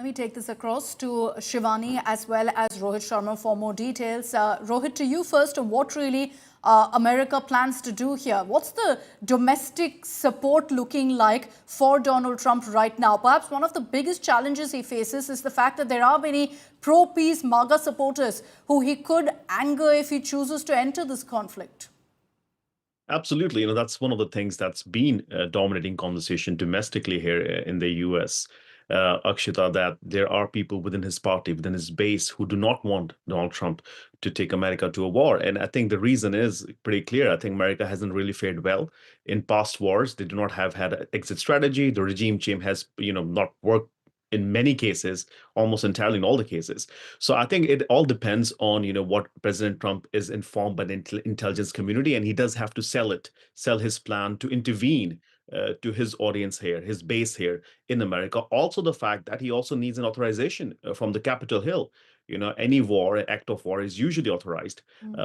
Let me take this across to Shivani as well as Rohit Sharma for more details. Rohit, to you first, what really America plans to do here? What's the domestic support looking like for Donald Trump right now? Perhaps one of the biggest challenges he faces is the fact that there are many pro-peace MAGA supporters who he could anger if he chooses to enter this conflict. Absolutely. That's one of the things that's been dominating conversation domestically here in the US, Akshita, that there are people within his party, within his base, who do not want Donald Trump to take America to a war. And I think the reason is pretty clear. I think America hasn't really fared well in past wars. They do not have had an exit strategy. The regime change has, not worked in many cases, almost entirely in all the cases. So I think it all depends on, what President Trump is informed by the intelligence community, and he does have to sell his plan to intervene to his audience here, his base here in America. Also, the fact that he also needs an authorization from the Capitol Hill. Any war, act of war is usually authorized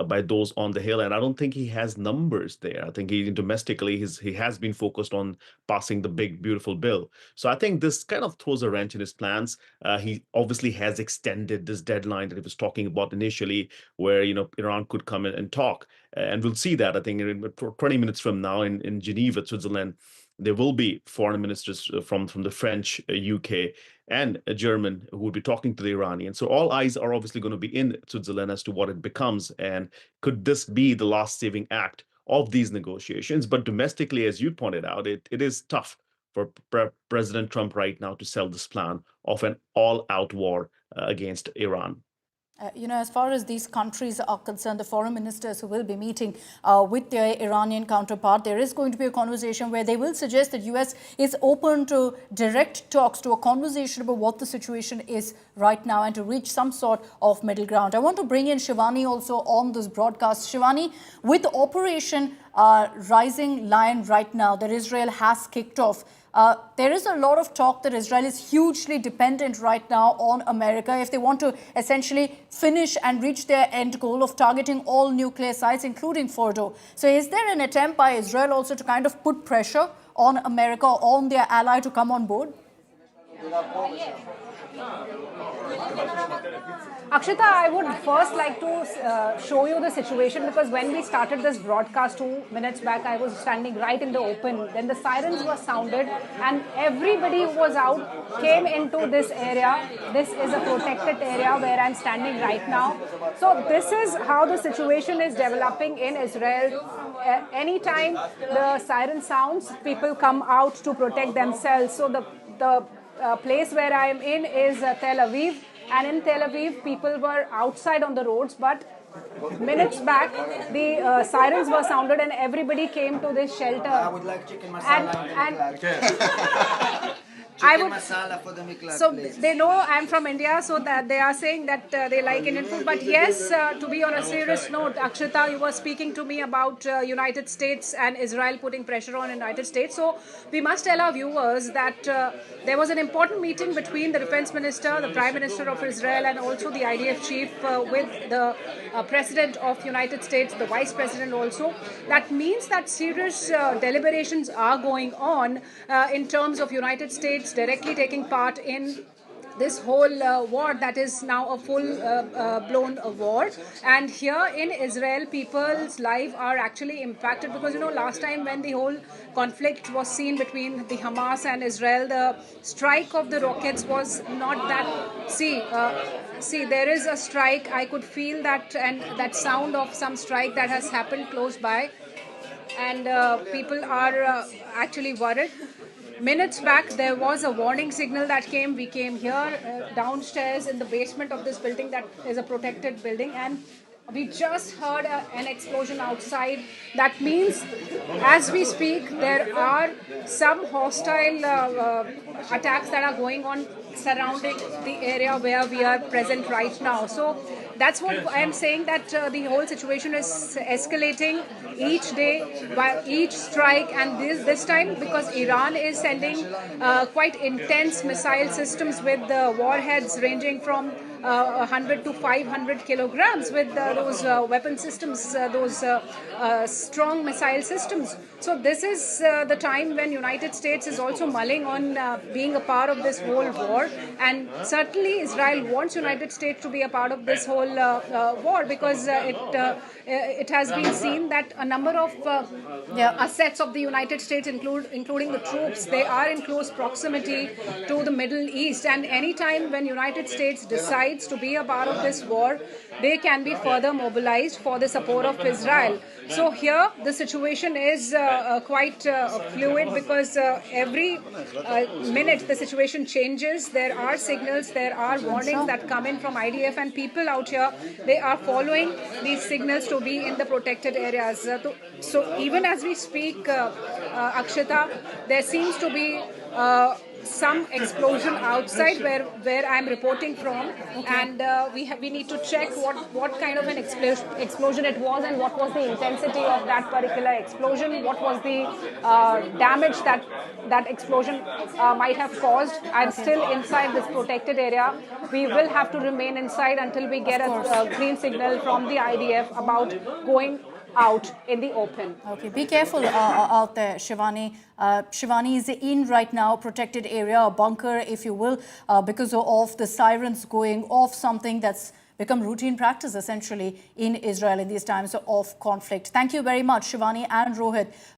by those on the Hill. And I don't think he has numbers there. I think domestically, he has been focused on passing the big, beautiful bill. So I think this kind of throws a wrench in his plans. He obviously has extended this deadline that he was talking about initially, where, Iran could come in and talk. And we'll see that, I think, in 20 minutes from now in Geneva, Switzerland. There will be foreign ministers from the French, UK, and German who will be talking to the Iranians. So all eyes are obviously going to be in Switzerland as to what it becomes. And could this be the last saving act of these negotiations? But domestically, as you pointed out, it is tough for President Trump right now to sell this plan of an all-out war against Iran. As far as these countries are concerned, the foreign ministers who will be meeting with their Iranian counterpart, there is going to be a conversation where they will suggest that US is open to direct talks, to a conversation about what the situation is right now and to reach some sort of middle ground. I want to bring in Shivani also on this broadcast. Shivani, with Operation Rising Lion right now that Israel has kicked off, there is a lot of talk that Israel is hugely dependent right now on America if they want to essentially finish and reach their end goal of targeting all nuclear sites, including Fordo. So is there an attempt by Israel also to kind of put pressure on America, on their ally, to come on board? Akshita, I would first like to show you the situation, because when we started this broadcast 2 minutes back, I was standing right in the open. Then the sirens were sounded and everybody who was out came into this area. This is a protected area where I'm standing right now. So this is how the situation is developing in Israel. Anytime the siren sounds, people come out to protect themselves. So the place where I am in is Tel Aviv. And in Tel Aviv, people were outside on the roads, but minutes back, the sirens were sounded and everybody came to this shelter. I would like chicken masala. Chicken masala for the Miklas, so please. They know I'm from India, so that they are saying that they like Indian food. But yes, to be on a serious note, Akshita, you were speaking to me about United States and Israel putting pressure on United States. So we must tell our viewers that there was an important meeting between the defense minister, the prime minister of Israel, and also the IDF chief with the president of United States, the vice president also. That means that serious deliberations are going on in terms of United States directly taking part in this whole war that is now a full-blown war. And here in Israel, people's lives are actually impacted because, last time when the whole conflict was seen between the Hamas and Israel, the strike of the rockets was not that... See, there is a strike. I could feel that, and that sound of some strike that has happened close by. And people are actually worried. Minutes back, there was a warning signal that came. We came here downstairs in the basement of this building that is a protected building, and we just heard an explosion outside. That means, as we speak, there are some hostile attacks that are going on surrounding the area where we are present right now. So that's what I am saying, that the whole situation is escalating each day by each strike, and this time because Iran is sending quite intense missile systems with warheads ranging from 100 to 500 kilograms with those weapon systems, those strong missile systems. So this is the time when United States is also mulling on being a part of this whole war, and certainly Israel wants United States to be a part of this whole war, because it has been seen that a number of assets of the United States, including the troops, they are in close proximity to the Middle East, and any time when United States decides to be a part of this war, they can be further mobilized for the support of Israel. So here the situation is quite fluid, because every minute the situation changes. There are signals, there are warnings that come in from IDF, and people out here, they are following these signals to be in the protected areas. So even as we speak, Akshita, there seems to be some explosion outside where I'm reporting from, and we need to check what kind of an explosion it was, and what was the intensity of that particular explosion, what was the damage that explosion might have caused. I'm still inside this protected area. We will have to remain inside until we get a green signal from the IDF about going out in the open. Okay, be careful out there, Shivani. Shivani is in right now, protected area, a bunker, if you will, because of the sirens going off, something that's become routine practice essentially in Israel in these times of conflict. Thank you very much, Shivani and Rohit,